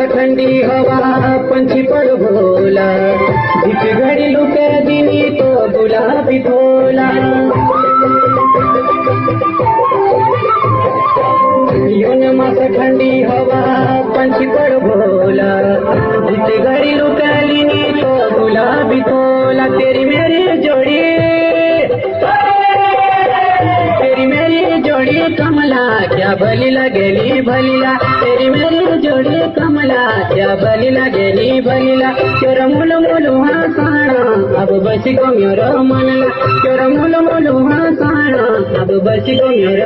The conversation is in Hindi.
ठंडी हवा पंछी पर भोला, जिस घड़ी लुके दिनी तो गुलाबी भोला। यून मस्त ठंडी हवा पंछी पर भोला, जिस घड़ी लुके दिनी तो गुलाबी भोला। तेरी मेरी जोड़ी, तेरी मेरी जोड़ी कमला, क्या भली लगेली भलीला। तेरी मेरी जोड़ी कमला, क्या भली लगेली भलीला। चोर मुल मुल हसाना, अब बसी को मेरो मनला। चोर मुल मुल हसाना, अब बसी को मेरो